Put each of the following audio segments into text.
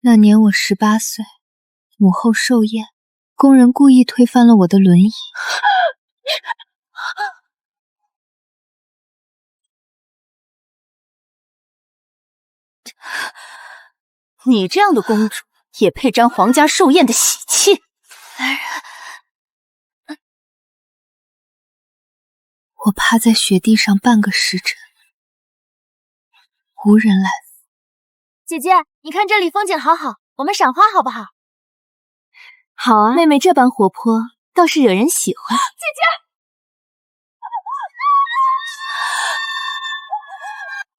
那年我18岁，母后寿宴，工人故意推翻了我的轮椅。你这样的公主也配沾皇家寿宴的喜气？来人！我趴在雪地上半个时辰，无人来扶。姐姐，你看这里风景好好，我们赏花好不好？好啊，妹妹这般活泼，倒是惹人喜欢。姐姐，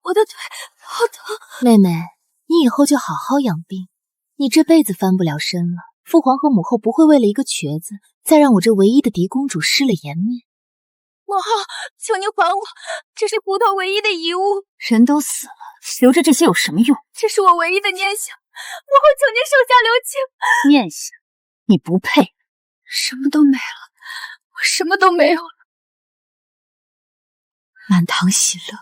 我的腿好疼。妹妹，你以后就好好养病，你这辈子翻不了身了。父皇和母后不会为了一个瘸子，再让我这唯一的嫡公主失了颜面。母后，求您还我，这是胡头唯一的遗物。人都死了，留着这些有什么用？这是我唯一的念想，母后求您手下留情。念想？你不配。什么都没了，我什么都没有了。满堂喜乐，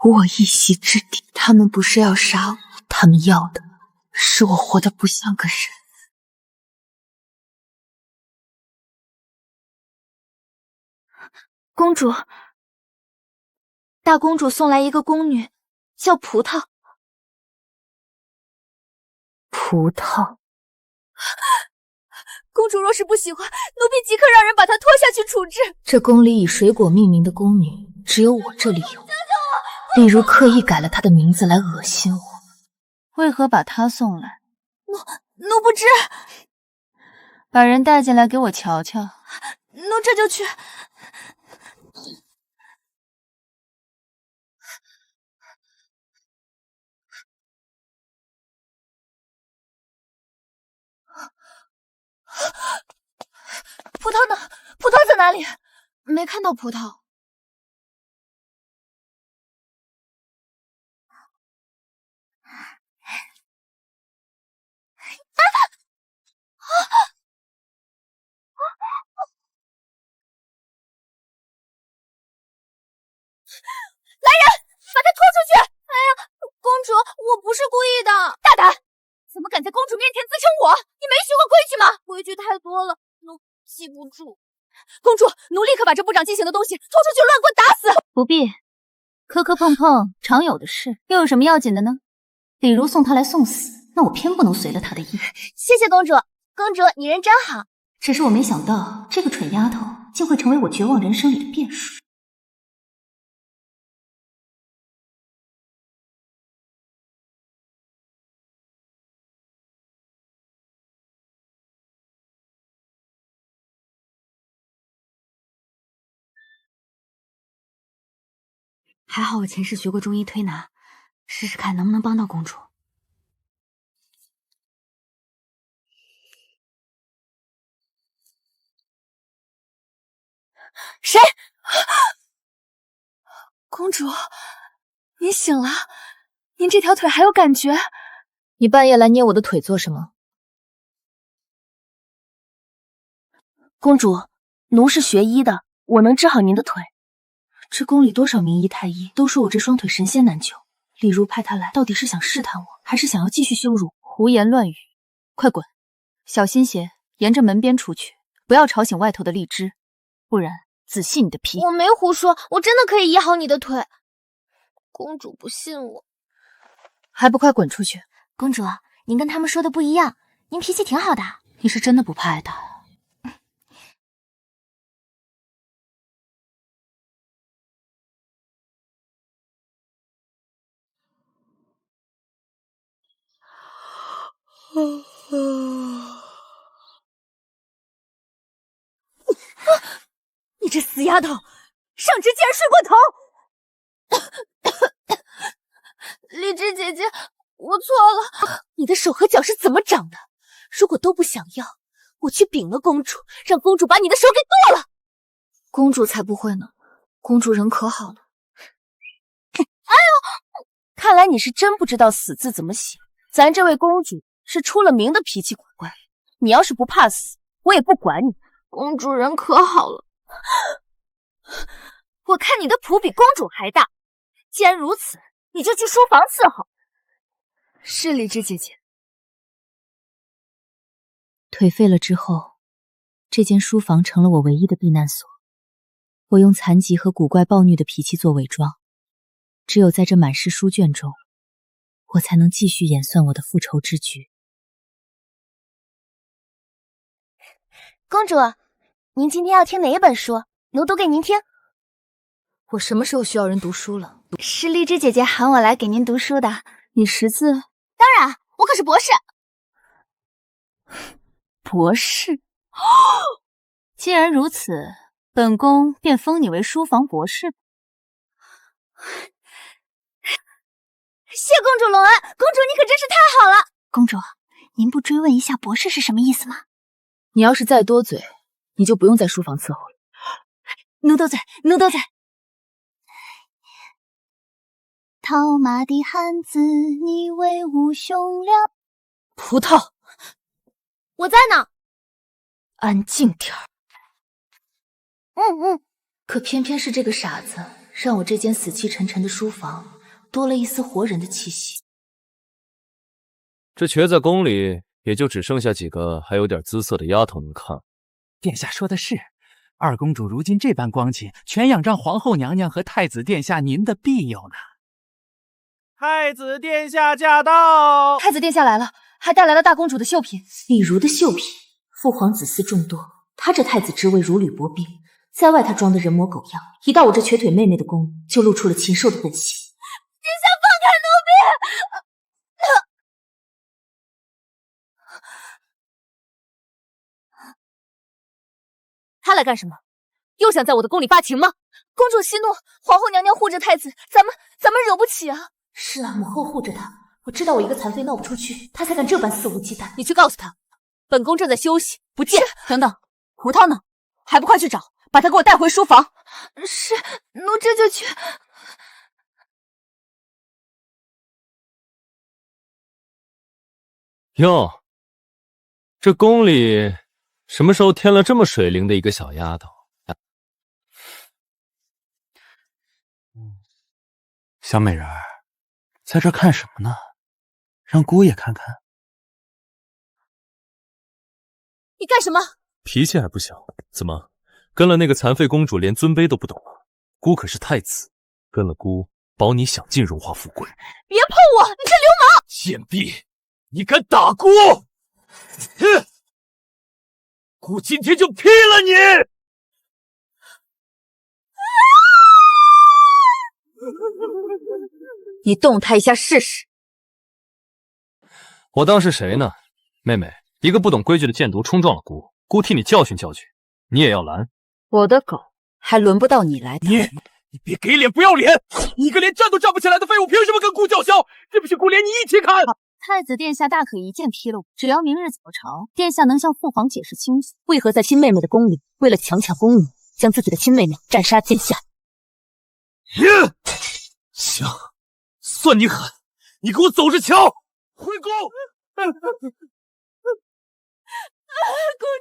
无我一席之地。他们不是要杀我，他们要的是我活得不像个人。公主，大公主送来一个宫女，叫葡萄。葡萄。公主若是不喜欢，奴婢即刻让人把她拖下去处置。这宫里以水果命名的宫女，只有我这里有。例如刻意改了她的名字来恶心我。为何把她送来？奴不知。把人带进来给我瞧瞧。奴这就去。葡萄呢？葡萄在哪里？没看到葡萄。来人，把他拖出去！哎呀，公主，我不是故意的。大胆！怎么敢在公主面前自称我？你没学过规矩吗？规矩太多了，奴记不住。公主，奴立刻把这不长记性的东西拖出去乱棍打死。不必，磕磕碰碰常有的事，又有什么要紧的呢？比如送他来送死，那我偏不能随了他的意。谢谢公主，公主你人真好。只是我没想到这个蠢丫头竟会成为我绝望人生里的变数。还好我前世学过中医推拿，试试看能不能帮到公主。谁？公主，您醒了？您这条腿还有感觉？你半夜来捏我的腿做什么？公主，奴是学医的，我能治好您的腿。这宫里多少名医太医都说我这双腿神仙难救，李如派他来到底是想试探我，还是想要继续羞辱？胡言乱语，快滚！小心些，沿着门边出去，不要吵醒外头的荔枝，不然仔细你的皮。我没胡说，我真的可以医好你的腿。公主不信我，还不快滚出去！公主，您跟他们说的不一样，您脾气挺好的。你是真的不怕挨打？你这死丫头，上职竟然睡过头！荔枝姐姐，我错了。你的手和脚是怎么长的？如果都不想要，我去禀了公主，让公主把你的手给剁了。公主才不会呢，公主人可好了。哎呦，看来你是真不知道死字怎么写。咱这位公主是出了名的脾气古怪，你要是不怕死，我也不管你。公主人可好了。我看你的谱比公主还大，既然如此，你就去书房伺候。是荔枝姐姐。腿废了之后，这间书房成了我唯一的避难所。我用残疾和古怪暴虐的脾气做伪装，只有在这满是书卷中，我才能继续演算我的复仇之举。公主，您今天要听哪一本书？奴读给您听。我什么时候需要人读书了？是荔枝姐姐喊我来给您读书的。你识字？当然，我可是博士。博士？既然如此，本宫便封你为书房博士。谢公主隆恩，公主你可真是太好了。公主，您不追问一下博士是什么意思吗？你要是再多嘴，你就不用在书房伺候了。奴多嘴，奴多嘴。套马的汉子，你威武雄亮。葡萄，我在呢。安静点儿。嗯。可偏偏是这个傻子，让我这间死气沉沉的书房多了一丝活人的气息。这瘸在宫里，也就只剩下几个还有点姿色的丫头能看。殿下说的是，二公主如今这般光景，全仰仗皇后娘娘和太子殿下您的庇佑呢。太子殿下驾到！太子殿下来了，还带来了大公主的绣品。李如的绣品，父皇子嗣众多，他这太子之位如履薄冰，在外他装的人模狗样，一到我这瘸腿妹妹的宫，就露出了禽兽的本性。殿下放开奴婢！他来干什么？又想在我的宫里发情吗？公主息怒，皇后娘娘护着太子，咱们惹不起啊！是啊，母后护着他，我知道我一个残废闹不出去，他才敢这般肆无忌惮。你去告诉他，本宫正在休息，不见。等等，葡萄呢？还不快去找，把他给我带回书房。是，奴这就去。哟，这宫里什么时候添了这么水灵的一个小丫头？小美人儿，在这看什么呢？让姑爷看看。你干什么？脾气还不小，怎么跟了那个残废公主连尊卑都不懂啊？姑可是太子，跟了姑保你享尽荣华富贵。别碰我，你这流氓！贱婢，你敢打姑？哼！姑今天就劈了你！你动他一下试试。我当是谁呢？妹妹，一个不懂规矩的贱犊冲撞了姑，姑替你教训教训，你也要拦？我的狗还轮不到你来打。你别给脸不要脸！你一个连站都站不起来的废物，凭什么跟姑叫嚣？这不许姑连你一起砍！太子殿下大可一剑劈了我，只要明日早朝，殿下能向父皇解释清楚，为何在亲妹妹的宫里，为了强抢宫女，将自己的亲妹妹斩杀见下。行，算你狠，你给我走着瞧！回宫！公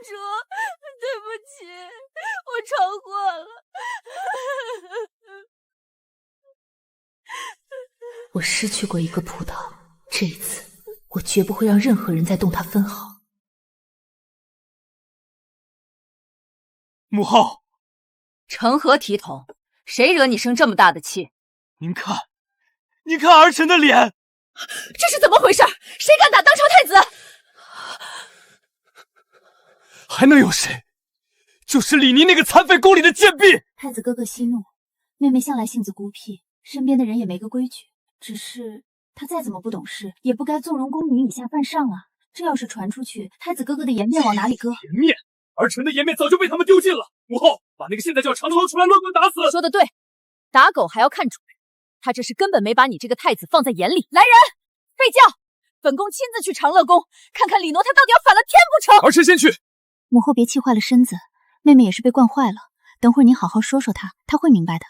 主，对不起，我闯祸了。我失去过一个葡萄，这一次我绝不会让任何人再动它分毫。母后，成何体统？谁惹你生这么大的气？您看儿臣的脸，这是怎么回事？谁敢打当朝太子？还能有谁？就是李尼那个残废宫里的贱婢！太子哥哥息怒，妹妹向来性子孤僻，身边的人也没个规矩。只是她再怎么不懂事，也不该纵容宫女以下犯上啊！这要是传出去，太子哥哥的颜面往哪里搁？颜面？儿臣的颜面早就被他们丢尽了。母后，把那个现在叫长头出来乱棍打死！说的对，打狗还要看主人，他这是根本没把你这个太子放在眼里。来人，备轿，本宫亲自去长乐宫，看看李挪他到底要反了天不成？儿臣先去。母后别气坏了身子，妹妹也是被惯坏了。等会儿您好好说说她，她会明白的。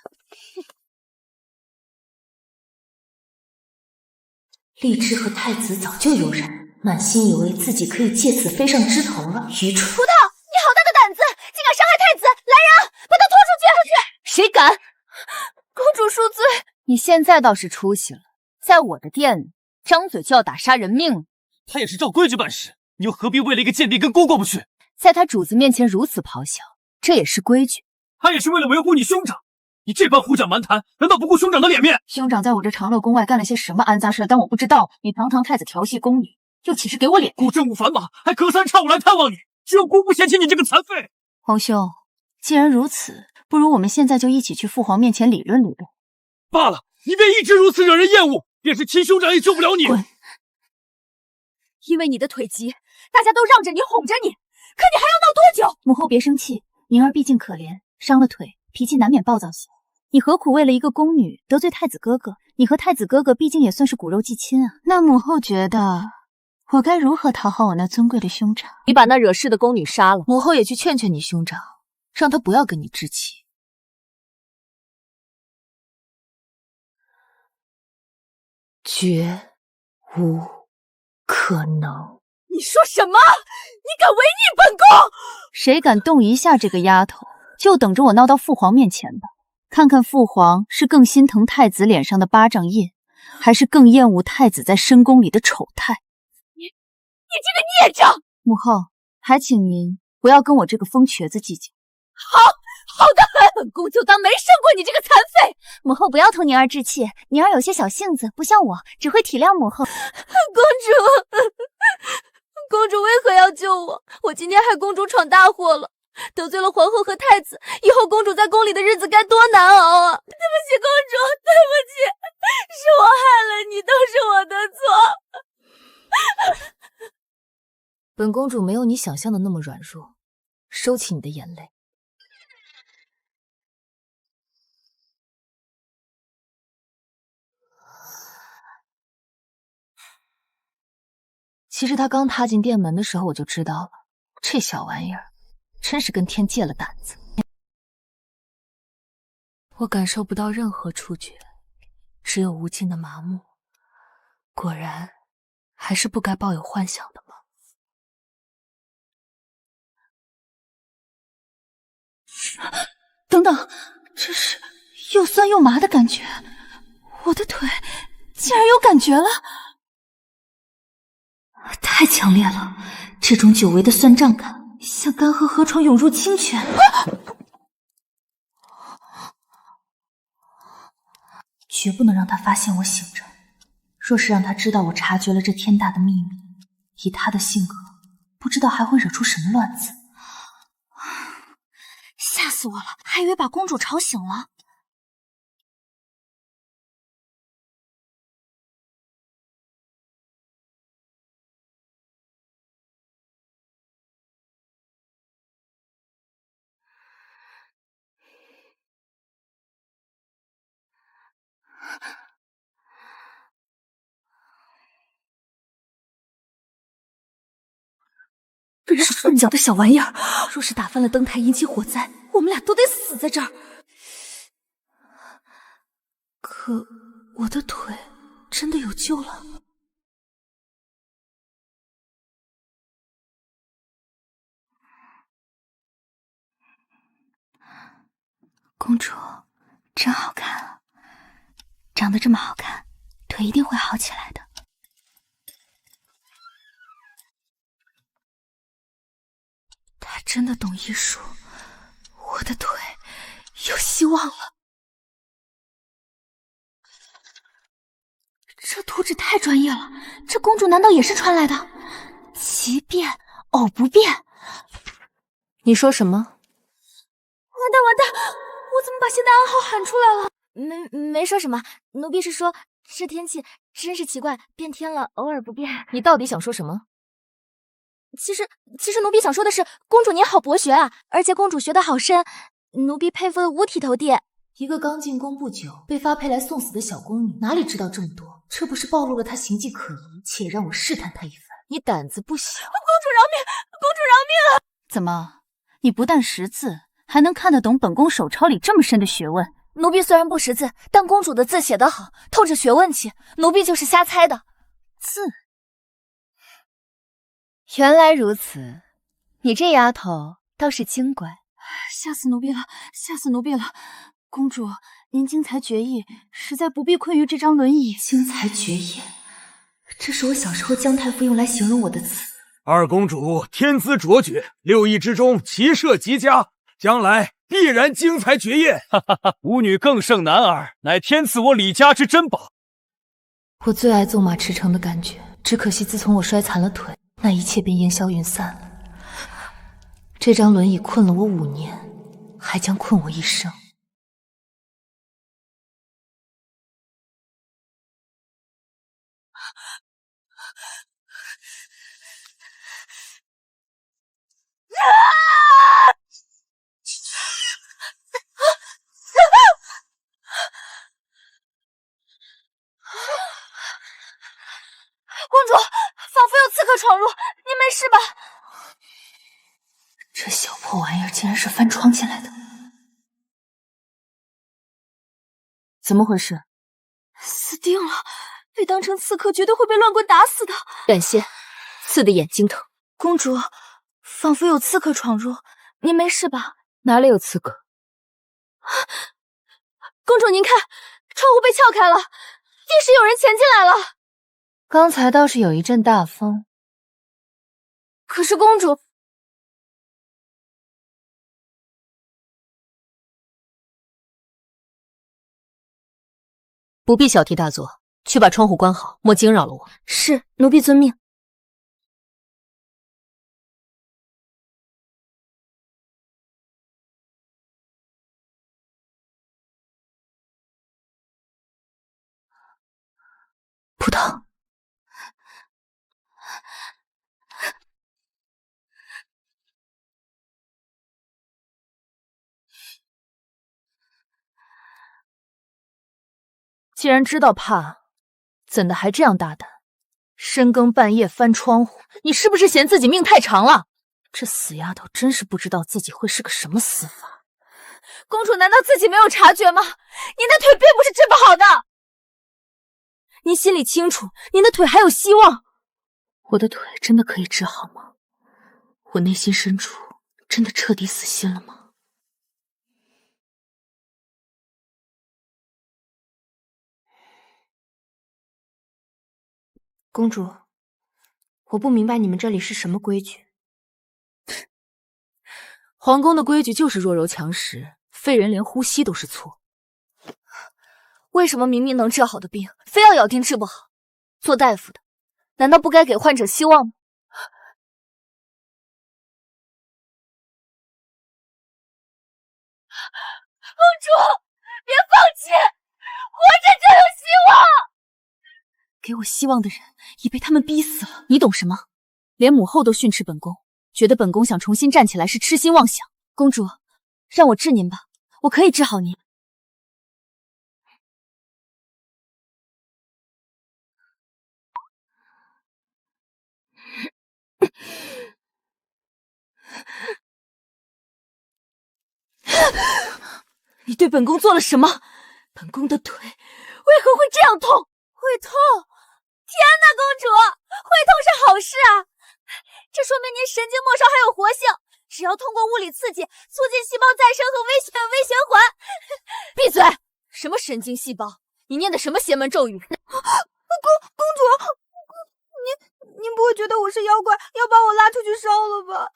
荔枝和太子早就有染，满心以为自己可以借此飞上枝头了，愚蠢！葡萄，你好大的胆子，竟敢伤害太子！来人，把他拖出去！谁敢？公主恕罪。你现在倒是出息了，在我的店里张嘴就要打杀人命了。他也是照规矩办事，你又何必为了一个贱婢跟姑过不去？在他主子面前如此咆哮，这也是规矩。他也是为了维护你兄长。你这般胡搅蛮谈，难道不顾兄长的脸面？兄长在我这长乐宫外干了些什么肮脏事，但我不知道。你堂堂太子调戏宫女，又岂是给我脸？姑政务繁忙，还隔三差五来探望你，只有姑不嫌弃你这个残废。皇兄，既然如此，不如我们现在就一起去父皇面前理论理论。罢了，你便一直如此惹人厌恶，便是亲兄长也救不了你。滚！因为你的腿疾，大家都让着你，哄着你，可你还要闹多久？母后别生气，宁儿毕竟可怜，伤了腿，脾气难免暴躁些。你何苦为了一个宫女得罪太子哥哥？你和太子哥哥毕竟也算是骨肉至亲啊。那母后觉得我该如何讨好我那尊贵的兄长？你把那惹事的宫女杀了，母后也去劝劝你兄长，让他不要跟你置气。绝无可能！你说什么？你敢违逆本宫？谁敢动一下这个丫头，就等着我闹到父皇面前吧。看看父皇是更心疼太子脸上的巴掌印，还是更厌恶太子在深宫里的丑态。你这个孽障！母后，还请您不要跟我这个疯瘸子计较。好的很，本宫就当没生过你这个残废。母后不要同宁儿置气，宁儿有些小性子，不像我，只会体谅母后。公主，公主为何要救我？我今天害公主闯大祸了，得罪了皇后和太子，以后公主在宫里的日子该多难熬啊！对不起，公主，对不起，是我害了你，都是我的错。本公主没有你想象的那么软弱，收起你的眼泪。其实他刚踏进殿门的时候，我就知道了，这小玩意儿真是跟天借了胆子。我感受不到任何触觉，只有无尽的麻木。果然，还是不该抱有幻想的吗？等等，这是又酸又麻的感觉，我的腿竟然有感觉了，太强烈了！这种久违的酸胀感，像干涸河床涌入清泉。绝不能让他发现我醒着。若是让他知道我察觉了这天大的秘密，以他的性格，不知道还会惹出什么乱子。吓死我了，还以为把公主吵醒了。真是笨脚的小玩意儿！若是打翻了灯台引起火灾，我们俩都得死在这儿。可我的腿真的有救了。公主真好看啊，长得这么好看，腿一定会好起来的。他真的懂医术，我的腿有希望了。这图纸太专业了，这公主难道也是传来的？奇变偶不变。你说什么？完蛋！我怎么把现代暗号喊出来了？没说什么，奴婢是说这天气真是奇怪，变天了，偶尔不变。你到底想说什么？其实奴婢想说的是，公主您好博学啊，而且公主学得好深，奴婢佩服的五体投地。一个刚进宫不久，被发配来送死的小宫女，哪里知道这么多？这不是暴露了她行迹可疑，且让我试探她一番。你胆子不小。公主饶命！公主饶命啊！怎么，你不但识字，还能看得懂本宫手抄里这么深的学问？奴婢虽然不识字，但公主的字写得好，透着学问气，奴婢就是瞎猜的。字？原来如此，你这丫头倒是精乖。吓死奴婢了，吓死奴婢了！公主，您精才绝艺，实在不必困于这张轮椅。精才绝艺，这是我小时候姜太傅用来形容我的词。二公主天资卓绝，6艺之中骑射极佳，将来必然精彩绝艳。哈哈哈！吾女更胜男儿，乃天赐我李家之珍宝。我最爱纵马驰骋的感觉，只可惜自从我摔残了腿，那一切便烟消云散了。这张轮椅困了我5年，还将困我一生。公主，仿佛有刺客闯入，您没事吧？这小破玩意儿竟然是翻窗进来的，怎么回事？死定了！被当成刺客，绝对会被乱棍打死的。感谢，刺的眼睛疼。公主，仿佛有刺客闯入，您没事吧？哪里有刺客？公主，您看，窗户被撬开了，定是有人潜进来了。刚才倒是有一阵大风，可是公主，不必小题大做，去把窗户关好，莫惊扰了我。是，奴婢遵命。扑腾！既然知道怕，怎的还这样大胆？深更半夜翻窗户，你是不是嫌自己命太长了？这死丫头真是不知道自己会是个什么死法。公主难道自己没有察觉吗？您的腿并不是治不好的。您心里清楚，您的腿还有希望。我的腿真的可以治好吗？我内心深处真的彻底死心了吗？公主，我不明白你们这里是什么规矩。皇宫的规矩就是弱肉强食，废人连呼吸都是错。为什么明明能治好的病，非要咬定治不好？做大夫的，难道不该给患者希望吗？公主，别放弃，活着就有希望。给我希望的人已被他们逼死了，你懂什么？连母后都训斥本宫，觉得本宫想重新站起来是痴心妄想。公主，让我治您吧，我可以治好您。你对本宫做了什么？本宫的腿为何会这样痛？会痛？天哪，公主，会痛是好事啊！这说明您神经末梢还有活性，只要通过物理刺激，促进细胞再生和微循环。闭嘴！什么神经细胞？你念的什么邪门咒语？公主，您不会觉得我是妖怪，要把我拉出去烧了吧？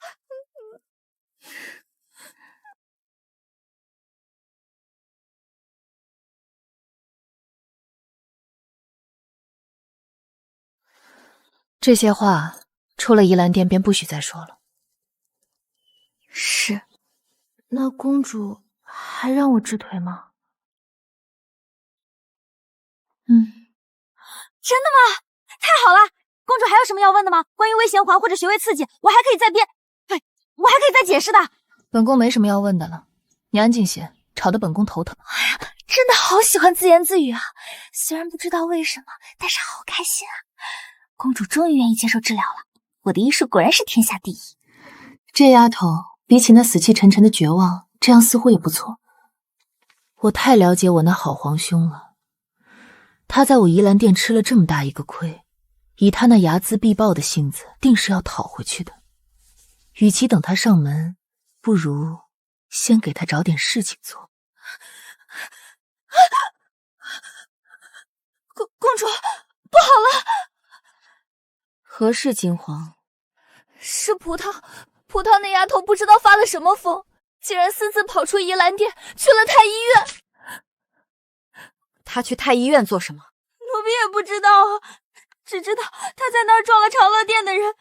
这些话出了宜兰殿便不许再说了。是，那公主还让我治腿吗？真的吗？太好了！公主还有什么要问的吗？关于微循环或者穴位刺激，我还可以再编，对，我还可以再解释的。本宫没什么要问的了，你安静些，吵得本宫头疼。哎呀，真的好喜欢自言自语啊！虽然不知道为什么，但是好开心啊！公主终于愿意接受治疗了，我的医术果然是天下第一。这丫头比起那死气沉沉的绝望，这样似乎也不错。我太了解我那好皇兄了，他在我宜兰殿吃了这么大一个亏，以他那睚眦必报的性子，定是要讨回去的。与其等他上门，不如先给他找点事情做。公主，不好了！何事惊慌？是葡萄那丫头不知道发了什么疯，竟然私自跑出宜兰殿去了太医院。她去太医院做什么？奴婢也不知道啊，只知道她在那儿撞了长乐殿的人，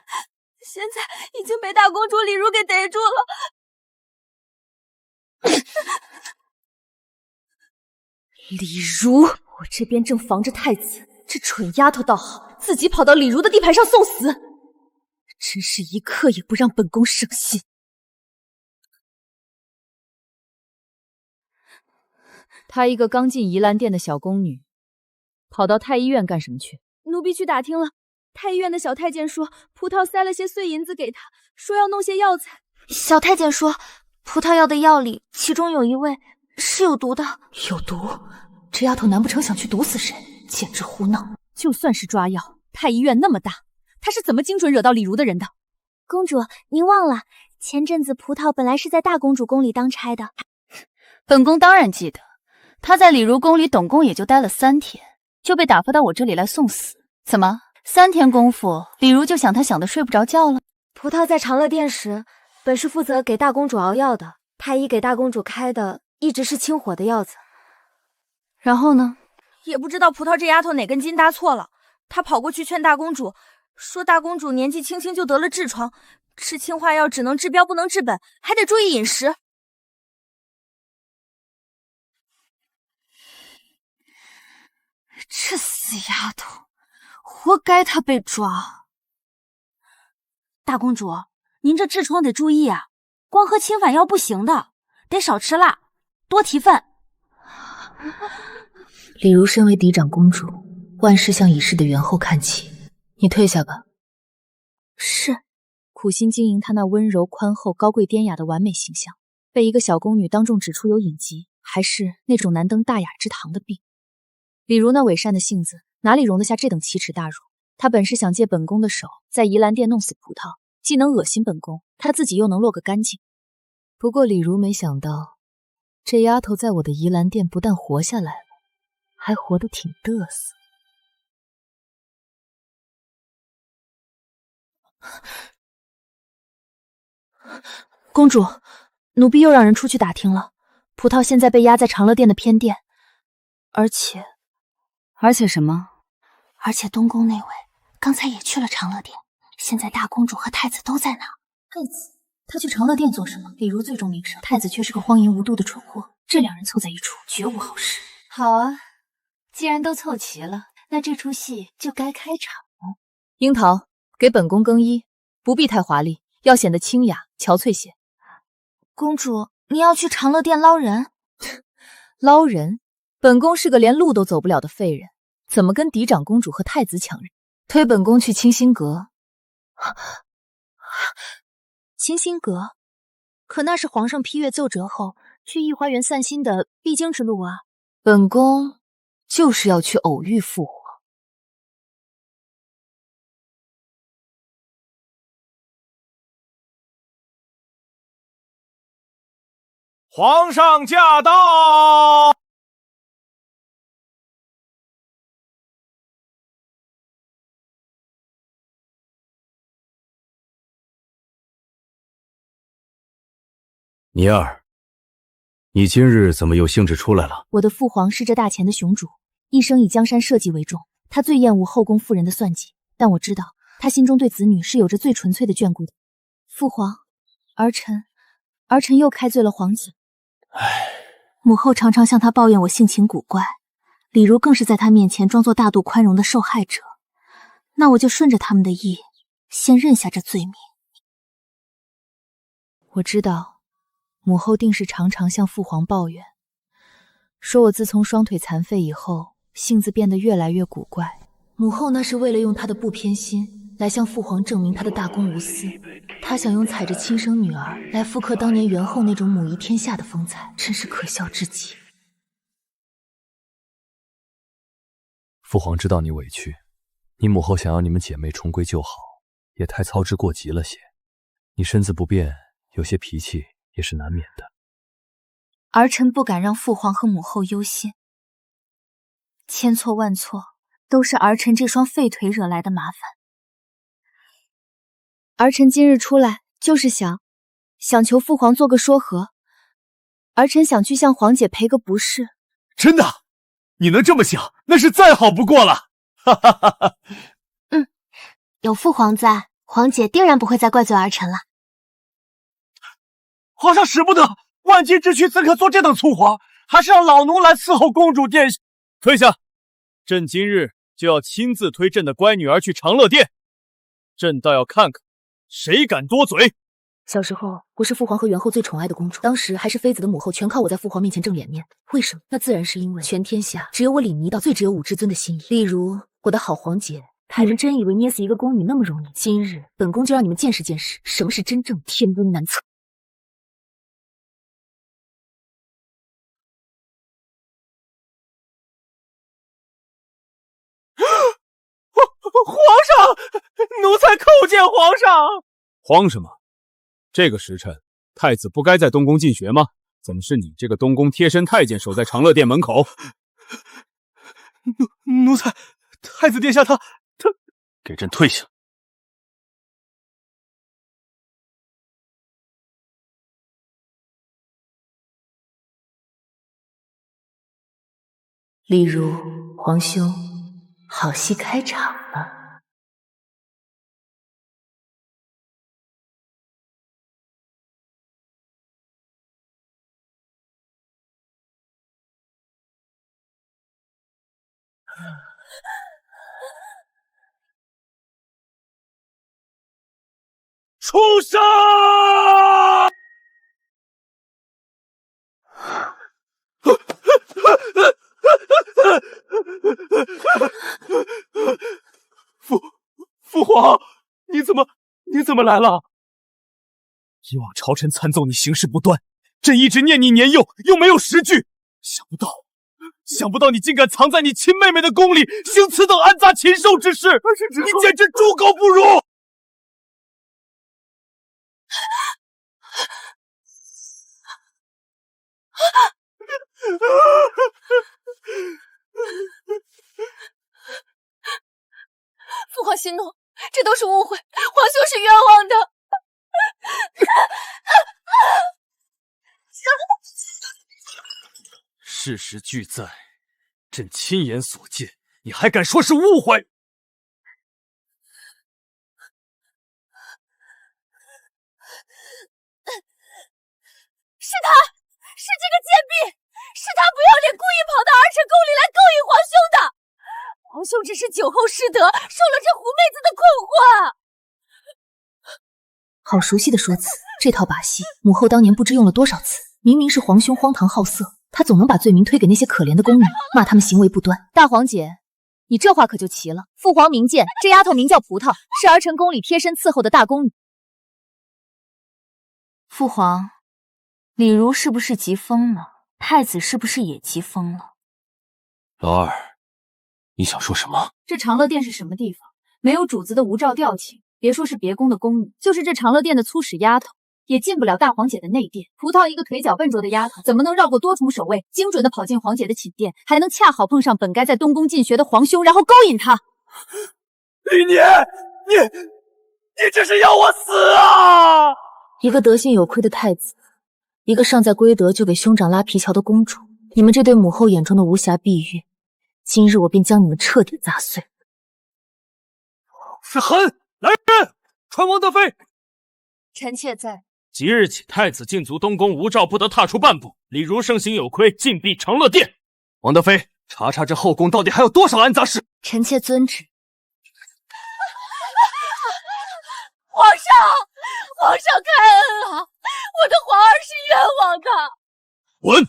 现在已经被大公主李如给逮住了。李如，我这边正防着太子，这蠢丫头倒好，自己跑到李如的地盘上送死，真是一刻也不让本宫省心。她一个刚进宜兰殿的小宫女，跑到太医院干什么去？奴婢去打听了，太医院的小太监说，葡萄塞了些碎银子给她，说要弄些药材。小太监说，葡萄药的药里，其中有一味是有毒的。有毒？这丫头难不成想去毒死谁？简直胡闹！就算是抓药，太医院那么大，她是怎么精准惹到李如的人的？公主，您忘了，前阵子葡萄本来是在大公主宫里当差的。本宫当然记得，她在李如宫里董宫也就待了3天，就被打发到我这里来送死。怎么3天功夫，李如就想她想得睡不着觉了？葡萄在长乐殿时，本是负责给大公主熬药的，太医给大公主开的一直是清火的药子。然后呢？也不知道葡萄这丫头哪根筋搭错了，她跑过去劝大公主，说大公主年纪轻轻就得了痔疮，吃氰化药只能治标不能治本，还得注意饮食。这死丫头，活该她被抓。大公主，您这痔疮得注意啊，光喝清反药不行的，得少吃辣，多提饭。李如身为嫡长公主，万事向已逝的元后看齐。你退下吧。是。苦心经营她那温柔宽厚、高贵典雅的完美形象，被一个小宫女当众指出有隐疾，还是那种难登大雅之堂的病。李如那伪善的性子，哪里容得下这等奇耻大辱？她本是想借本宫的手，在宜兰殿弄死葡萄，既能恶心本宫，她自己又能落个干净。不过李如没想到，这丫头在我的宜兰殿不但活下来了，还活得挺嘚瑟。公主，奴婢又让人出去打听了，葡萄现在被压在长乐殿的偏殿，而且什么？而且东宫那位刚才也去了长乐殿，现在大公主和太子都在那。太子？他去长乐殿做什么？李如最重名声，太子却是个荒淫无度的蠢货，这两人凑在一处，绝无好事。好啊，既然都凑齐了，那这出戏就该开场了。樱桃，给本宫更衣，不必太华丽，要显得清雅憔悴些。公主，你要去长乐殿捞人？捞人？本宫是个连路都走不了的废人，怎么跟嫡长公主和太子抢人？推本宫去清心阁。清心阁？可那是皇上批阅奏折后去御花园散心的必经之路啊。本宫就是要去偶遇父皇。皇上驾到！尼儿，你今日怎么又兴致出来了？我的父皇是这大钱的雄主，一生以江山社稷为重，他最厌恶后宫妇人的算计，但我知道他心中对子女是有着最纯粹的眷顾的。父皇，儿臣又开罪了皇子。母后常常向他抱怨我性情古怪，李如更是在他面前装作大度宽容的受害者。那我就顺着他们的意，先认下这罪名。我知道，母后定是常常向父皇抱怨，说我自从双腿残废以后，性子变得越来越古怪。母后那是为了用她的不偏心来向父皇证明她的大公无私，她想用踩着亲生女儿来复刻当年元后那种母仪天下的风采，真是可笑至极。父皇知道你委屈，你母后想要你们姐妹重归旧好，也太操之过急了些。你身子不便，有些脾气也是难免的。儿臣不敢让父皇和母后忧心，千错万错都是儿臣这双废腿惹来的麻烦。儿臣今日出来就是想求父皇做个说和，儿臣想去向皇姐赔个不是。真的？你能这么想，那是再好不过了。哈哈哈哈。有父皇在，皇姐定然不会再怪罪儿臣了。皇上使不得，万金之躯怎可做这等粗活？还是让老奴来伺候公主殿下。退下！朕今日就要亲自推朕的乖女儿去长乐殿，朕倒要看看谁敢多嘴。小时候，我是父皇和元后最宠爱的公主，当时还是妃子的母后，全靠我在父皇面前挣脸面。为什么？那自然是因为全天下只有我李弥道最只有武之尊的心意。例如我的好皇姐，你们真以为捏死一个宫女那么容易？今日本宫就让你们见识见识，什么是真正天温难测。皇上，奴才叩见皇上。慌什么？这个时辰，太子不该在东宫进学吗？怎么是你这个东宫贴身太监守在长乐殿门口？奴才，太子殿下他给朕退下！例如，皇兄，好戏开场了。畜生！父皇，你怎么来了？以往朝臣参奏你行事不端，朕一直念你年幼，又没有实据，想不到你竟敢藏在你亲妹妹的宫里，行此等暗杂禽兽之事，你简直猪狗不如！父皇息怒，这都是误会，皇兄是冤枉的。事实俱在，朕亲眼所见，你还敢说是误会？是这个贱婢，是他不要脸，故意跑到儿臣宫里来勾引皇兄的。皇兄只是酒后失德，受了这狐妹子的困惑。好熟悉的说辞，这套把戏，母后当年不知用了多少次。明明是皇兄荒唐好色，他总能把罪名推给那些可怜的宫女，骂他们行为不端。大皇姐，你这话可就奇了。父皇明鉴，这丫头名叫葡萄，是儿臣宫里贴身伺候的大宫女。父皇，李儒是不是急疯了？太子是不是也急疯了？老二，你想说什么？这长乐殿是什么地方？没有主子的无照调情，别说是别宫的宫女，就是这长乐殿的粗使丫头，也进不了大皇姐的内殿。葡萄一个腿脚笨拙的丫头，怎么能绕过多重守卫，精准的跑进皇姐的寝殿，还能恰好碰上本该在东宫进学的皇兄，然后勾引她？李年，你这是要我死啊！一个德性有亏的太子，一个尚在归德就给兄长拉皮条的公主，你们这对母后眼中的无瑕碧玉，今日我便将你们彻底砸碎。是狠！来人，传王德妃。臣妾在。即日起，太子禁足东宫，无诏不得踏出半步。李儒盛行有亏，禁闭长乐殿。王德妃，查查这后宫到底还有多少暗杂事。臣妾遵旨。皇上开恩啊！我的皇儿是冤枉的。滚！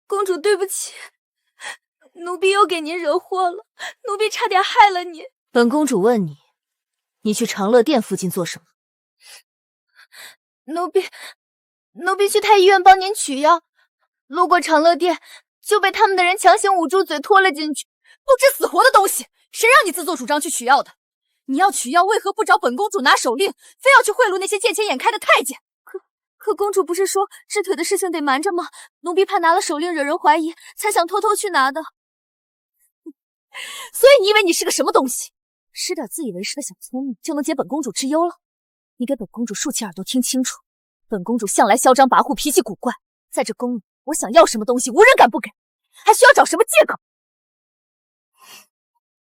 公主，对不起，奴婢又给您惹祸了，奴婢差点害了你。本公主问你，你去长乐殿附近做什么？奴婢去太医院帮您取药，路过长乐殿，就被他们的人强行捂住嘴拖了进去。不知死活的东西，谁让你自作主张去取药的？你要取药，为何不找本公主拿手令，非要去贿赂那些见钱眼开的太监？可公主不是说治腿的事情得瞒着吗？奴婢怕拿了手令惹人怀疑，才想偷偷去拿的。所以你以为你是个什么东西？使点自以为是的小聪明，就能解本公主之忧了？你给本公主竖起耳朵听清楚，本公主向来嚣张跋扈，脾气古怪，在这宫里，我想要什么东西，无人敢不给，还需要找什么借口？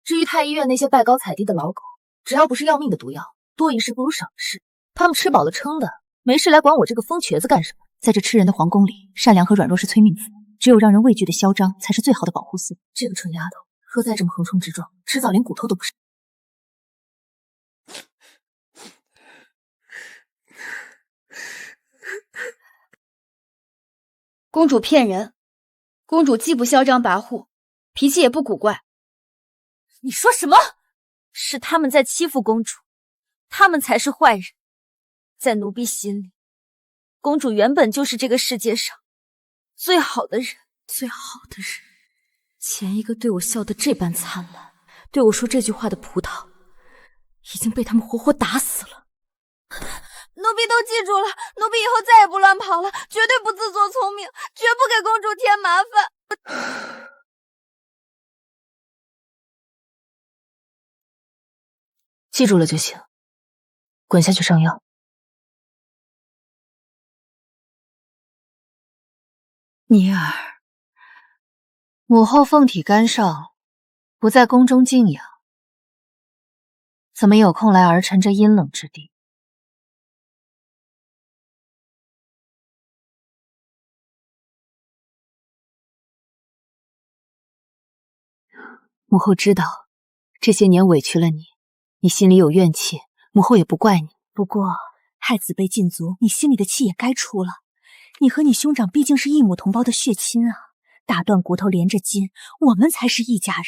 至于太医院那些拜高踩低的老狗，只要不是要命的毒药，多一事不如少一事。他们吃饱了撑的，没事来管我这个疯瘸子干什么？在这吃人的皇宫里，善良和软弱是催命符，只有让人畏惧的嚣张才是最好的保护色。这个蠢丫头，若再这么横冲直撞，迟早连骨头都不是。公主骗人，公主既不嚣张跋扈，脾气也不古怪。你说什么？是他们在欺负公主，他们才是坏人。在奴婢心里，公主原本就是这个世界上最好的人，最好的人。前一个对我笑得这般灿烂，对我说这句话的葡萄，已经被他们活活打死了。奴婢都记住了，奴婢以后再也不乱跑了，绝对不自作聪明，绝不给公主添麻烦。记住了就行，滚下去上药。尼儿，母后凤体干少，不在宫中静养，怎么有空来儿臣这阴冷之地？母后知道这些年委屈了你，你心里有怨气，母后也不怪你。不过太子被禁足，你心里的气也该出了。你和你兄长毕竟是一母同胞的血亲啊，打断骨头连着筋，我们才是一家人。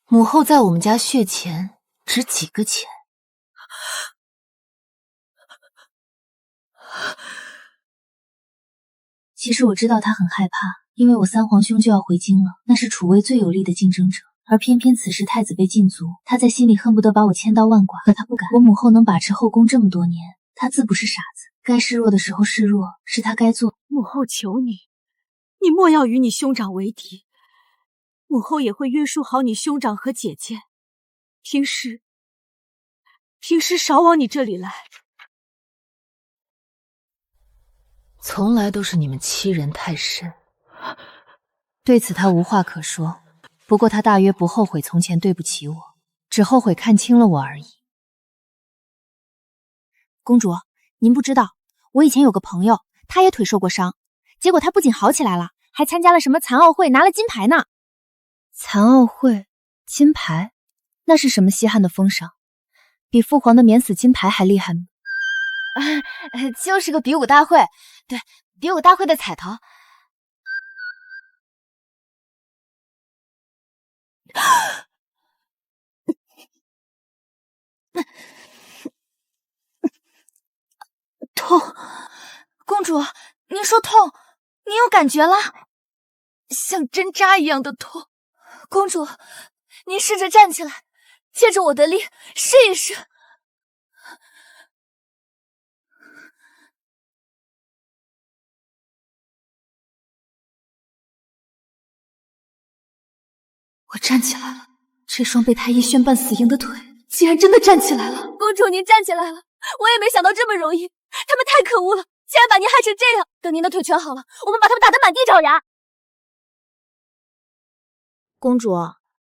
母后在我们家血钱值几个钱？其实我知道他很害怕，因为我三皇兄就要回京了，那是楚魏最有力的竞争者。而偏偏此时太子被禁足，他在心里恨不得把我千刀万剐，可他不敢。我母后能把持后宫这么多年，他自不是傻子，该示弱的时候示弱，是他该做。母后求你，你莫要与你兄长为敌，母后也会约束好你兄长和姐姐，平时少往你这里来。从来都是你们欺人太甚，对此他无话可说。不过他大约不后悔从前对不起我，只后悔看清了我而已。公主，您不知道，我以前有个朋友，他也腿受过伤，结果他不仅好起来了，还参加了什么残奥会，拿了金牌呢。残奥会金牌，那是什么稀罕的封赏？比父皇的免死金牌还厉害吗？就是个比武大会，对，比武大会的彩头。痛，公主，您说痛，您有感觉了？像针扎一样的痛。公主，您试着站起来，借着我的力试一试。我站起来了，这双被太医宣判死硬的腿，竟然真的站起来了。公主，您站起来了，我也没想到这么容易，他们太可恶了，竟然把您害成这样。等您的腿全好了，我们把他们打得满地找牙。公主，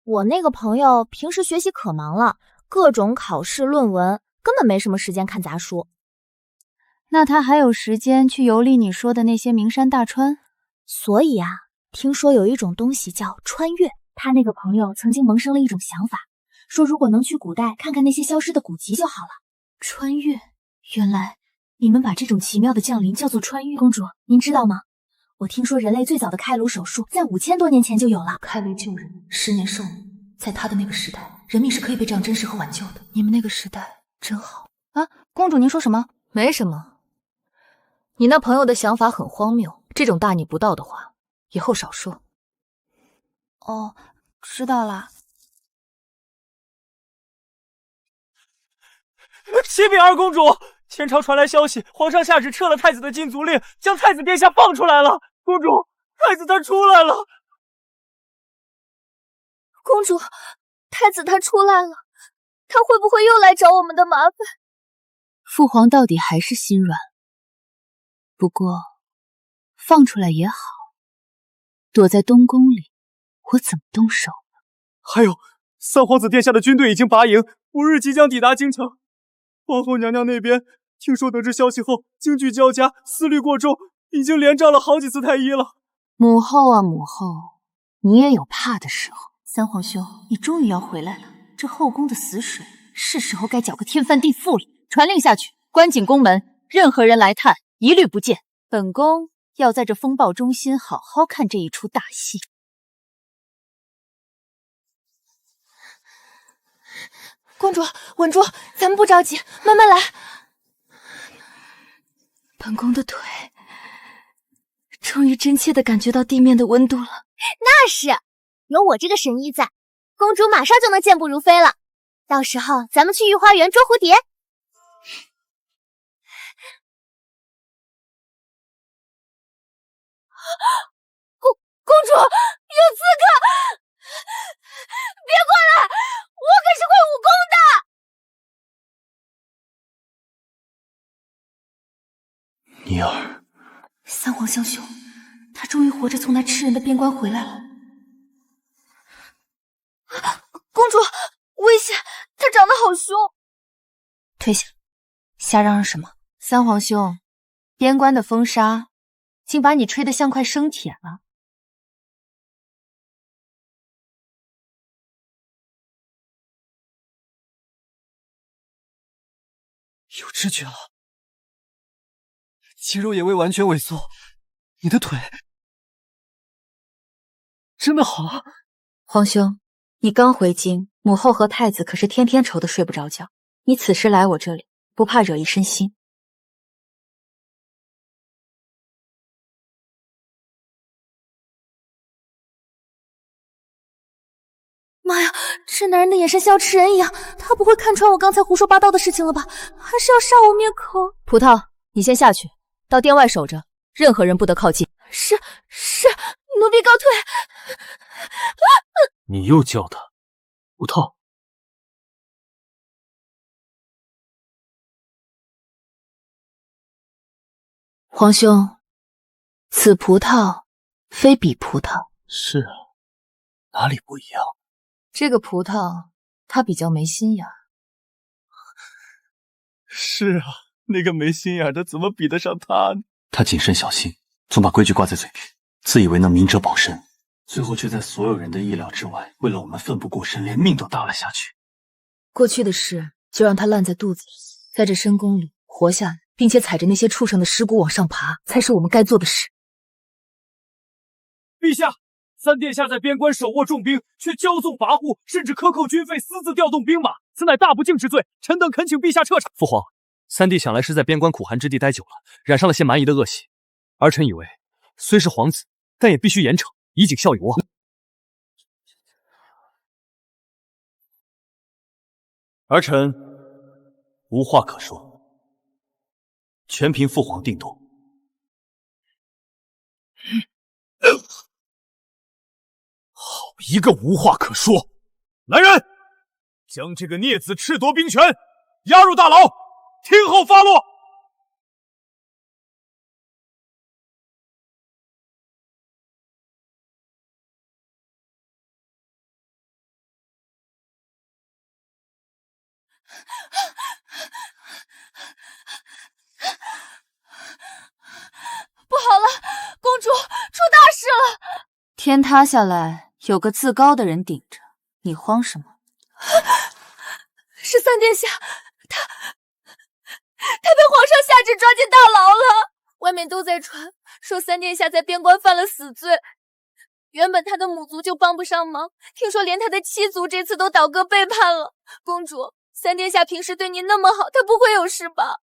我那个朋友平时学习可忙了，各种考试论文，根本没什么时间看杂书。那他还有时间去游历你说的那些名山大川？所以啊，听说有一种东西叫穿越。他那个朋友曾经萌生了一种想法，说如果能去古代看看那些消失的古籍就好了。穿越，原来你们把这种奇妙的降临叫做穿越。公主，您知道吗？我听说人类最早的开颅手术在5000多年前就有了。开颅救人，10年寿命，在他的那个时代，人命是可以被这样珍视和挽救的。你们那个时代真好啊！公主，您说什么？没什么。你那朋友的想法很荒谬，这种大逆不道的话，以后少说。哦，知道了。启禀二公主，前朝传来消息，皇上下旨撤了太子的禁足令，将太子殿下放出来了。公主，太子他出来了。公主，太子他出来了，他会不会又来找我们的麻烦？父皇到底还是心软，不过放出来也好，躲在东宫里，我怎么动手呢？还有，三皇子殿下的军队已经拔营，5日即将抵达京城。皇后娘娘那边听说得知消息后，惊惧交加，思虑过重，已经连召了好几次太医了。母后啊母后，你也有怕的时候。三皇兄，你终于要回来了，这后宫的死水是时候该搅个天翻地覆了。传令下去，关紧宫门，任何人来探，一律不见。本宫要在这风暴中心好好看这一出大戏。公主，稳住，咱们不着急，慢慢来。本宫的腿终于真切地感觉到地面的温度了。那是，有我这个神医在，公主马上就能健步如飞了。到时候咱们去御花园捉蝴蝶。公主有刺客！别过来，我可是会武功的。尼尔，三皇相兄，他终于活着从那吃人的边关回来了。公主，危险！他长得好凶。退下，瞎嚷嚷什么？三皇兄，边关的风沙竟把你吹得像块生铁了。有知觉了，肌肉也未完全萎缩。你的腿真的好了。皇兄，你刚回京，母后和太子可是天天愁得睡不着觉。你此时来我这里，不怕惹一身腥。妈呀，这男人的眼神像要吃人一样，他不会看穿我刚才胡说八道的事情了吧？还是要杀我灭口？葡萄，你先下去，到殿外守着，任何人不得靠近。是，奴婢告退。你又叫他，葡萄。皇兄，此葡萄非彼葡萄。是啊，哪里不一样？这个葡萄它比较没心眼。是啊，那个没心眼的怎么比得上他呢？他谨慎小心，总把规矩挂在嘴边，自以为能明哲保身，最后却在所有人的意料之外，为了我们奋不顾身，连命都搭了下去。过去的事就让它烂在肚子里，在这深宫里活下来，并且踩着那些畜生的尸骨往上爬，才是我们该做的事。陛下，三殿下在边关手握重兵，却骄纵跋扈，甚至克扣军费，私自调动兵马，此乃大不敬之罪。臣等恳请陛下彻查。父皇，三弟想来是在边关苦寒之地待久了，染上了些蛮夷的恶习。儿臣以为，虽是皇子，但也必须严惩，以儆效尤啊。儿臣无话可说，全凭父皇定夺。好一个无话可说！来人，将这个孽子褫夺兵权，押入大牢，听候发落。不好了，公主出大事了！天塌下来，有个自高的人顶着，你慌什么？是三殿下，他被皇上下旨抓进大牢了。外面都在传说三殿下在边关犯了死罪，原本他的母族就帮不上忙，听说连他的妻族这次都倒戈背叛了。公主，三殿下平时对您那么好，他不会有事吧？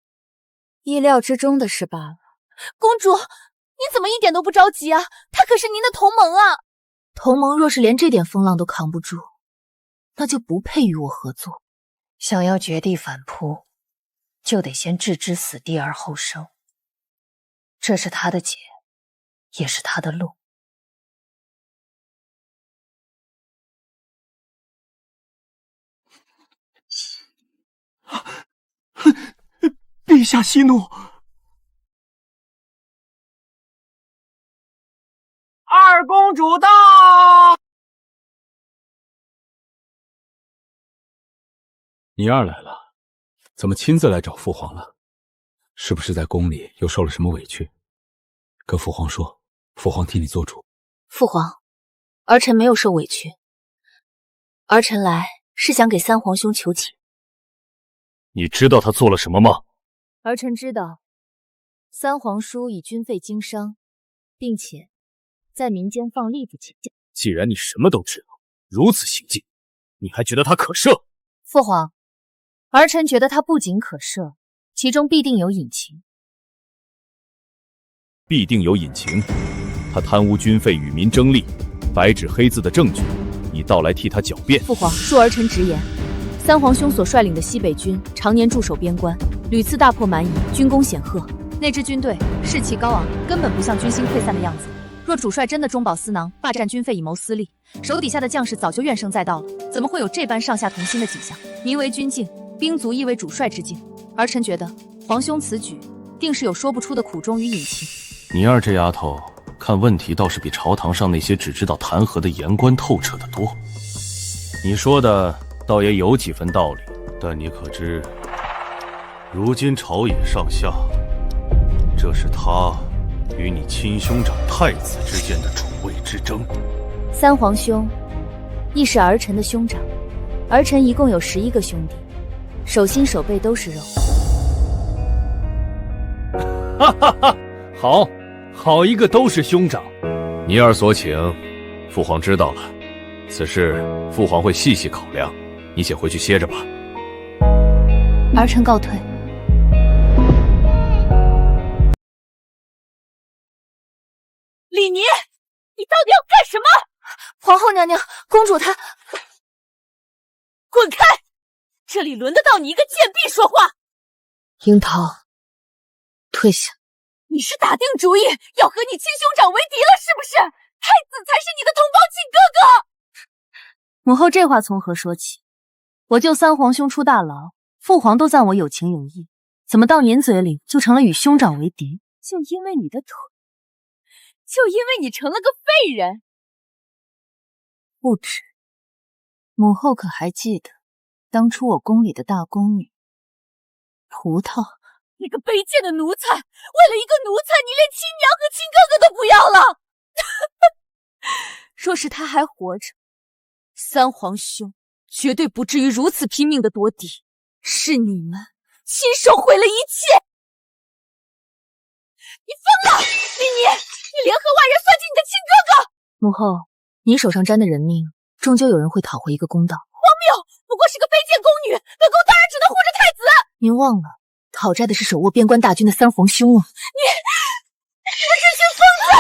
意料之中的事罢了。公主，你怎么一点都不着急啊？他可是您的同盟啊！同盟若是连这点风浪都扛不住，那就不配与我合作。想要绝地反扑，就得先置之死地而后生。这是他的劫，也是他的路。陛下息怒。二公主到！你二来了，怎么亲自来找父皇了？是不是在宫里又受了什么委屈？跟父皇说，父皇替你做主。父皇，儿臣没有受委屈，儿臣来是想给三皇兄求情。你知道他做了什么吗？儿臣知道，三皇叔以军费经商，并且在民间放利子请假。既然你什么都知道，如此行径，你还觉得他可赦？父皇，儿臣觉得他不仅可赦，其中必定有隐情。必定有隐情。他贪污军费，与民争利，白纸黑字的证据，你倒来替他狡辩。父皇，恕儿臣直言，三皇兄所率领的西北军常年驻守边关，屡次大破蛮夷，军功显赫。那支军队士气高昂，根本不像军心溃散的样子。若主帅真的中饱私囊，霸占军费以谋私利，手底下的将士早就怨声载道了，怎么会有这般上下同心的景象？民为军敬，兵卒亦为主帅之敬。儿臣觉得皇兄此举定是有说不出的苦衷与隐情。你二这丫头看问题倒是比朝堂上那些只知道弹劾的言官透彻得多。你说的倒也有几分道理，但你可知，如今朝野上下，这是他与你亲兄长太子之间的主位之争。三皇兄亦是儿臣的兄长，儿臣一共有11个兄弟，手心手背都是肉。哈哈哈，好一个都是兄长。你二所请，父皇知道了，此事父皇会细细考量，你先回去歇着吧。儿臣告退。李妮，你到底要干什么？皇后娘娘，公主她……滚开！这里轮得到你一个贱婢说话？樱桃，退下。你是打定主意要和你亲兄长为敌了，是不是？太子才是你的同胞亲哥哥。母后这话从何说起？我救三皇兄出大牢，父皇都赞我有情有义，怎么到您嘴里就成了与兄长为敌？就因为你的腿，就因为你成了个废人。不止，母后可还记得当初我宫里的大宫女葡萄？那个卑贱的奴才，为了一个奴才，你连亲娘和亲哥哥都不要了。若是他还活着，三皇兄绝对不至于如此拼命的夺嫡，是你们亲手毁了一切。你疯了，李妮！你联合外人算计你的亲哥哥。母后，你手上沾的人命，终究有人会讨回一个公道。荒谬！不过是个卑贱宫女，本宫当然只能护着太子。您忘了，讨债的是手握边关大军的三皇兄啊！你这群疯子！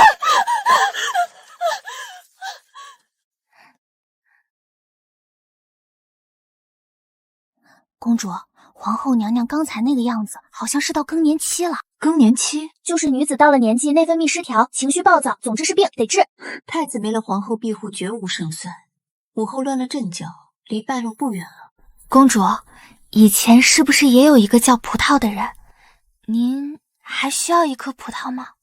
公主，皇后娘娘刚才那个样子，好像是到更年期了。更年期就是女子到了年纪，内分泌失调，情绪暴躁，总之是病，得治。太子没了皇后庇护，绝无胜算。母后乱了阵脚，离败露不远了。公主，以前是不是也有一个叫葡萄的人？您还需要一颗葡萄吗？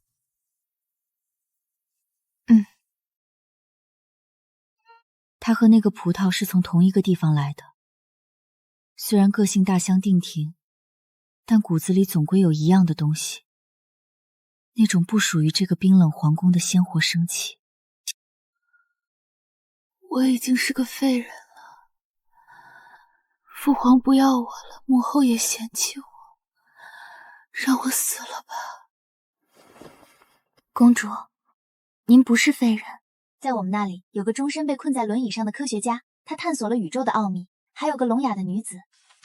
他和那个葡萄是从同一个地方来的，虽然个性大相径庭，但骨子里总归有一样的东西，那种不属于这个冰冷皇宫的鲜活生气。我已经是个废人了，父皇不要我了，母后也嫌弃我，让我死了吧。公主，您不是废人，在我们那里有个终身被困在轮椅上的科学家，他探索了宇宙的奥秘，还有个聋哑的女子，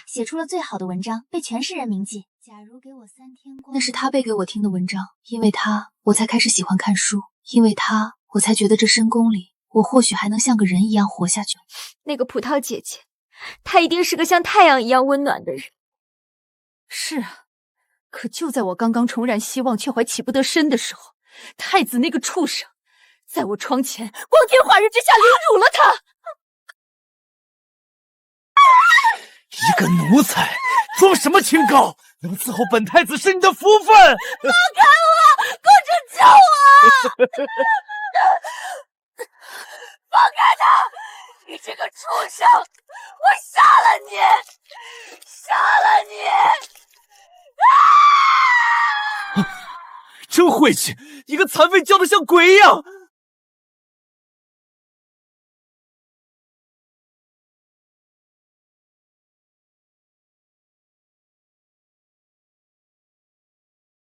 写出了最好的文章，被全世人铭记。假如给我3天光，那是他背给我听的文章，因为他，我才开始喜欢看书，因为他，我才觉得这深宫里，我或许还能像个人一样活下去。那个葡萄姐姐，她一定是个像太阳一样温暖的人。是啊，可就在我刚刚重燃希望却还起不得身的时候，太子那个畜生在我窗前光天化日之下凌辱了他。一个奴才，装什么清高？能伺候本太子是你的福分。放开我！公主救我！放开他！你这个畜生！我杀了你！杀了你！真晦气！一个残废叫得像鬼一样。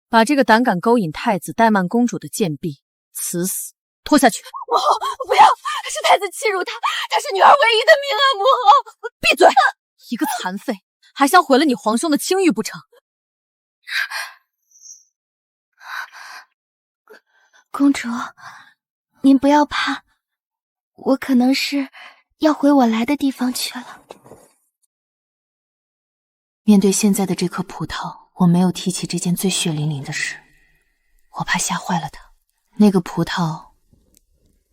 把这个胆敢勾引太子怠慢公主的贱婢死死拖下去！母后，不要！是太子欺辱她，她是女儿唯一的命啊！母后，闭嘴！一个残废，还想毁了你皇兄的清誉不成？公主，您不要怕，我可能是要回我来的地方去了。面对现在的这颗葡萄，我没有提起这件最血淋淋的事，我怕吓坏了他。那个葡萄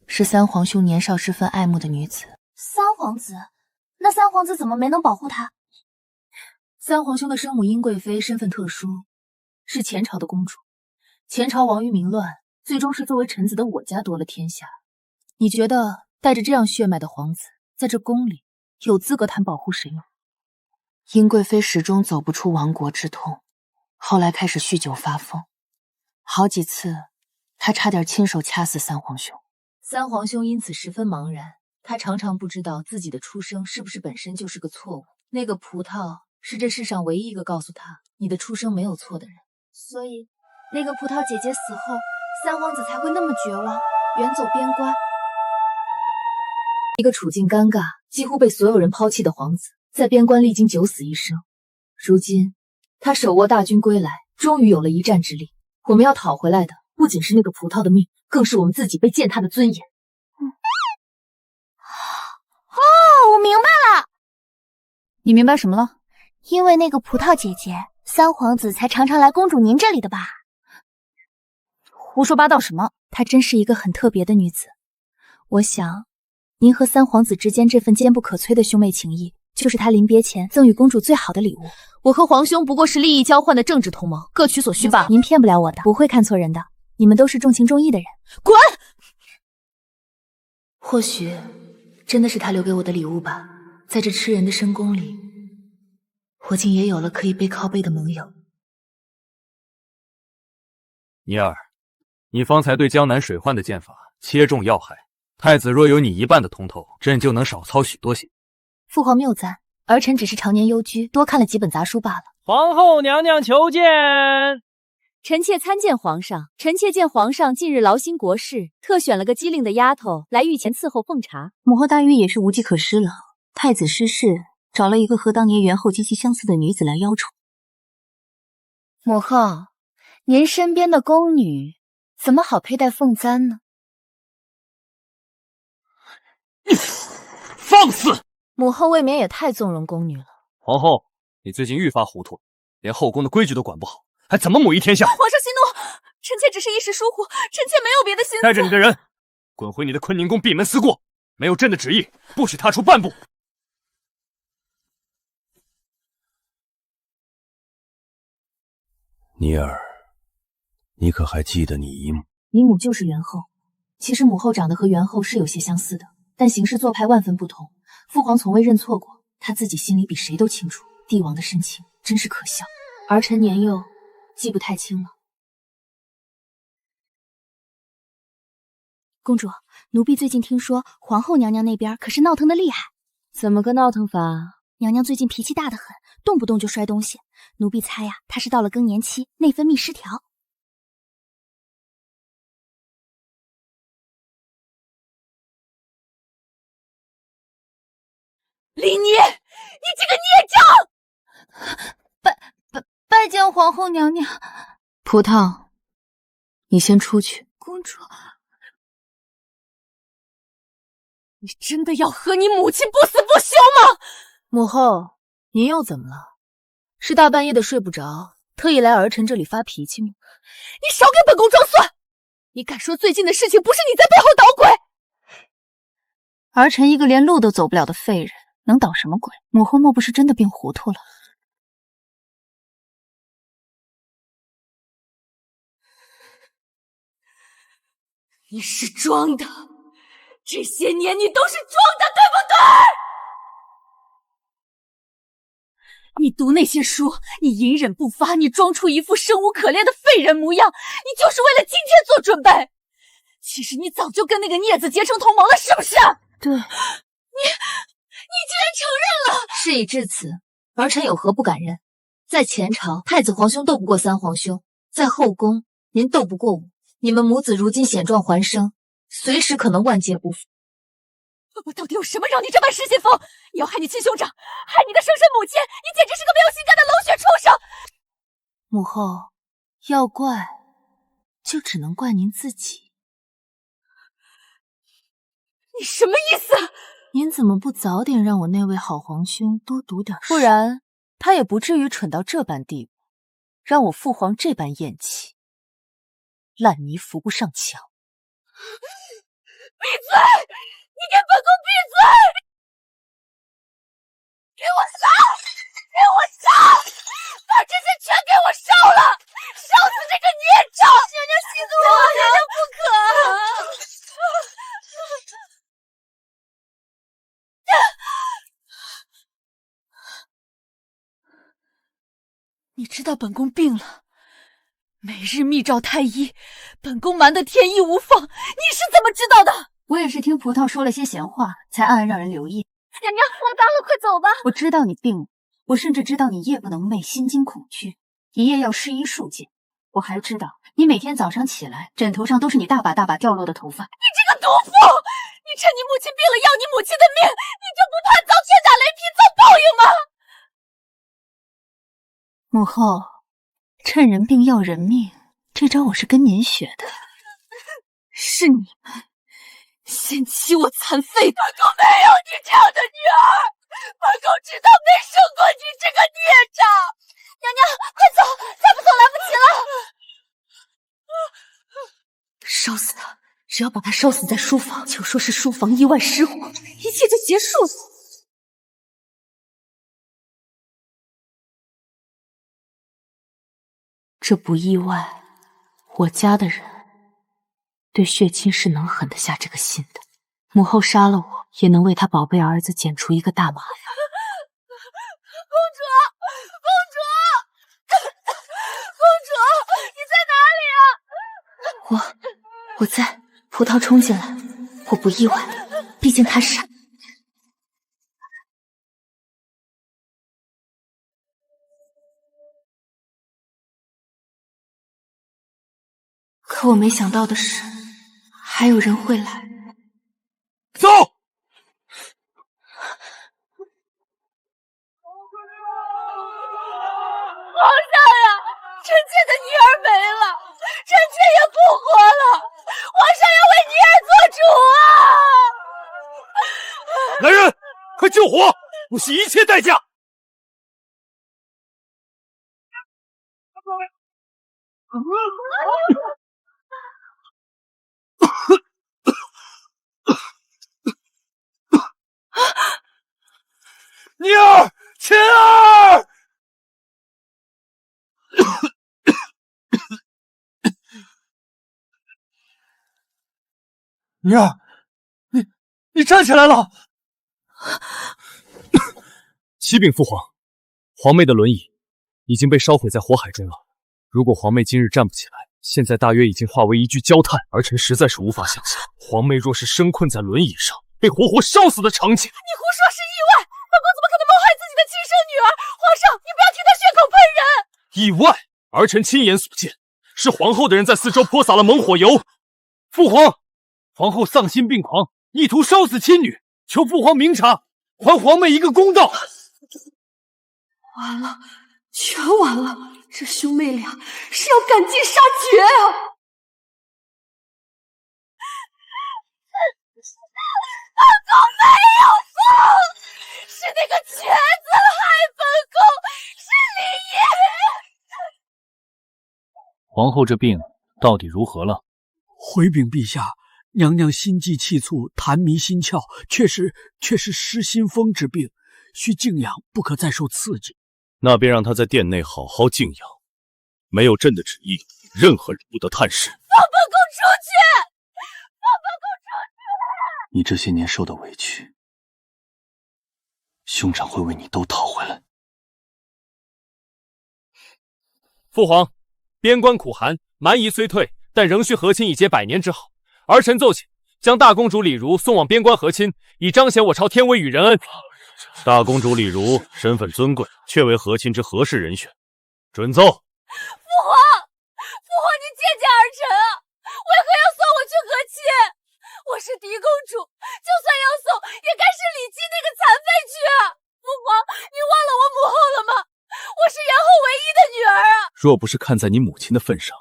是三皇兄年少时分爱慕的女子。三皇子？那三皇子怎么没能保护她？三皇兄的生母殷贵妃身份特殊，是前朝的公主。前朝亡于民乱，最终是作为臣子的我家夺了天下。你觉得带着这样血脉的皇子，在这宫里有资格谈保护谁吗？殷贵妃始终走不出亡国之痛，后来开始酗酒发疯，好几次她差点亲手掐死三皇兄。三皇兄因此十分茫然，他常常不知道自己的出生是不是本身就是个错误。那个葡萄是这世上唯一一个告诉他你的出生没有错的人。所以那个葡萄姐姐死后，三皇子才会那么绝望，远走边关。一个处境尴尬，几乎被所有人抛弃的皇子，在边关历经九死一生。如今他手握大军归来，终于有了一战之力。我们要讨回来的不仅是那个葡萄的命，更是我们自己被践踏的尊严。我明白了。你明白什么了？因为那个葡萄姐姐，三皇子才常常来公主您这里的吧？胡说八道什么？她真是一个很特别的女子。我想，您和三皇子之间这份坚不可摧的兄妹情谊，就是他临别前赠予公主最好的礼物。我和皇兄不过是利益交换的政治同盟，各取所需罢了。您骗不了我的，不会看错人的。你们都是重情重义的人。滚！或许真的是他留给我的礼物吧。在这吃人的深宫里，我竟也有了可以背靠背的盟友。尼儿，你方才对江南水患的剑法切中要害，太子若有你一半的通透，朕就能少操许多心。父皇谬赞，儿臣只是常年忧居，多看了几本杂书罢了。皇后娘娘求见。臣妾参见皇上。臣妾见皇上近日劳心国事，特选了个机灵的丫头来御前伺候奉茶。母后大约也是无计可施了。太子失势，找了一个和当年元后极其相似的女子来邀宠。母后，您身边的宫女怎么好佩戴凤簪呢？放肆！母后未免也太纵容宫女了。皇后，你最近愈发糊涂，连后宫的规矩都管不好，还怎么母仪天下？皇上息怒，臣妾只是一时疏忽，臣妾没有别的心思。带着你的人，滚回你的坤宁宫闭门思过，没有朕的旨意，不许踏出半步。尼儿，你可还记得你姨母？姨母就是元后。其实母后长得和元后是有些相似的，但行事做派万分不同。父皇从未认错过，他自己心里比谁都清楚。帝王的深情真是可笑，儿臣年幼，记不太清了。公主，奴婢最近听说皇后娘娘那边可是闹腾的厉害。怎么个闹腾法？娘娘最近脾气大得很，动不动就摔东西。奴婢猜呀，她是到了更年期，内分泌失调。李妮，你这个孽障！拜见皇后娘娘。葡萄，你先出去。公主，你真的要和你母亲不死不休吗？母后，您又怎么了？是大半夜的睡不着，特意来儿臣这里发脾气吗？你少给本宫装蒜！你敢说最近的事情不是你在背后捣鬼？儿臣一个连路都走不了的废人，能捣什么鬼？母后莫不是真的病糊涂了？你是装的，这些年你都是装的，对不对？你读那些书，你隐忍不发，你装出一副生无可恋的废人模样，你就是为了今天做准备。其实你早就跟那个孽子结成同盟了，是不是？对，你竟然承认了！事已至此，儿臣有何不敢认？在前朝，太子皇兄斗不过三皇兄；在后宫，您斗不过我。你们母子如今险状环生，随时可能万劫不复。我到底有什么让你这般失心疯？要害你亲兄长，害你的生身母亲，你简直是个没有心肝的冷血畜生！母后，要怪就只能怪您自己。你什么意思？您怎么不早点让我那位好皇兄多读点书？不然他也不至于蠢到这般地步，让我父皇这般厌弃。烂泥扶不上墙。闭嘴！你给本宫闭嘴！给我烧！给我烧！把这些全给我烧了！烧死这个孽障！娘娘息怒我，娘娘不可！你知道本宫病了，每日密召太医，本宫瞒得天衣无缝，你是怎么知道的？我也是听葡萄说了些闲话，才暗暗让人留意。娘娘，我干了，快走吧。我知道你病了，我甚至知道你夜不能寐，心惊恐惧，一夜要失医数件。我还知道你每天早上起来，枕头上都是你大把大把掉落的头发。你这个毒妇！你趁你母亲病了要你母亲的命，你就不怕遭天打雷劈，遭报应吗？母后，趁人病要人命，这招我是跟您学的。是你们嫌弃我残废，本宫没有你这样的女儿，本宫知道没生过你这个孽障。娘娘，快走，再不走来不及了。烧死他！只要把他烧死在书房，就说是书房意外失火，一切就结束了。这不意外，我家的人对血亲是能狠得下这个心的。母后杀了我，也能为他宝贝儿子减除一个大麻烦。公主，公主，你在哪里啊？我在。葡萄冲进来，我不意外，毕竟他傻。可我没想到的是，还有人会来。走！皇上呀，臣妾的女儿没了，臣妾也不活了，皇上要为女儿做主啊！来人，快救火，不惜一切代价！妮儿，倩儿！妮儿，你站起来了！启禀父皇，皇妹的轮椅已经被烧毁在火海中了。如果皇妹今日站不起来，现在大约已经化为一具焦炭。儿臣实在是无法想象，皇妹若是身困在轮椅上，被活活烧死的场景。你胡说，是意外！本宫怎么可能谋害自己的亲生女儿？皇上，你不要替她血口喷人！意外？儿臣亲眼所见，是皇后的人在四周泼洒了猛火油。父皇，皇后丧心病狂，意图烧死亲女，求父皇明察，还皇妹一个公道。完了，全完了！这兄妹俩是要赶尽杀绝啊！本宫没有错，是那个瘸子害本宫，是李皇后这病到底如何了？回禀陛下，娘娘心悸气促，痰迷心窍，却是失心疯之病，需静养，不可再受刺激。那便让她在殿内好好静养。没有朕的旨意，任何人不得探视。放本宫出去！放本宫出去！你这些年受的委屈，兄长会为你都讨回来。父皇，边关苦寒，蛮夷虽退，但仍需和亲以结百年之好。儿臣奏请，将大公主李如送往边关和亲，以彰显我朝天威与仁恩。大公主李如身份尊贵，确为和亲之合适人选。准奏。父皇，您见见儿臣啊！为何要送我去和亲？我是嫡公主，就算要送，也该是李姬那个残废去啊！父皇，您忘了我母后了吗？我是元后唯一的女儿啊！若不是看在你母亲的份上，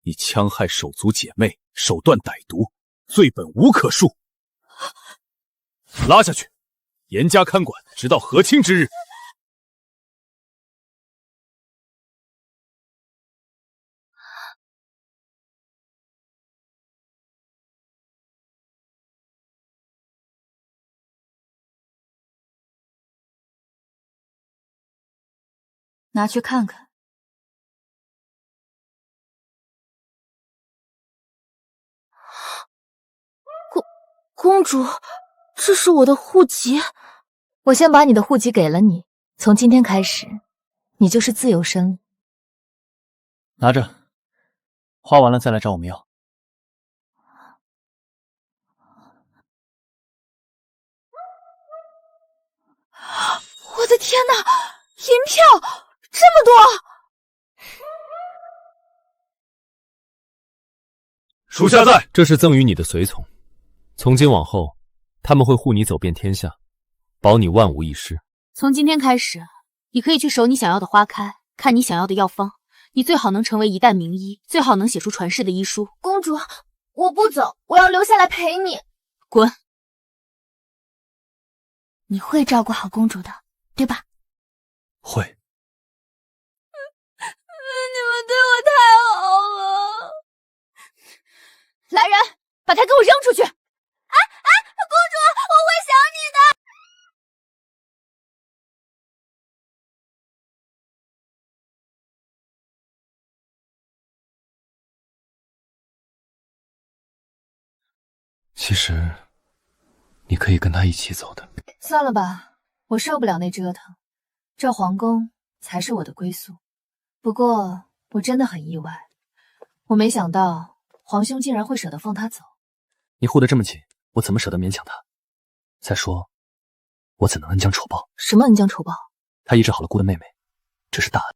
你戕害手足姐妹，手段歹毒，罪本无可恕。拉下去，严加看管，直到和亲之日。拿去看看。公主，这是我的户籍。我先把你的户籍给了你，从今天开始，你就是自由身了。拿着，花完了再来找我们要。我的天哪，银票这么多！属下在。这是赠予你的随从，从今往后，他们会护你走遍天下，保你万无一失。从今天开始，你可以去守你想要的花开，看你想要的药方。你最好能成为一代名医，最好能写出传世的医书。公主，我不走，我要留下来陪你。滚！你会照顾好公主的，对吧？会。你们对我太好了。来人，把他给我扔出去！公主，我会想你的。其实，你可以跟他一起走的。算了吧，我受不了那折腾，这皇宫才是我的归宿。不过我真的很意外，我没想到皇兄竟然会舍得放他走。你护得这么紧，我怎么舍得勉强他？再说，我怎能恩将仇报？什么恩将仇报？他医治好了姑的妹妹，这是大恩。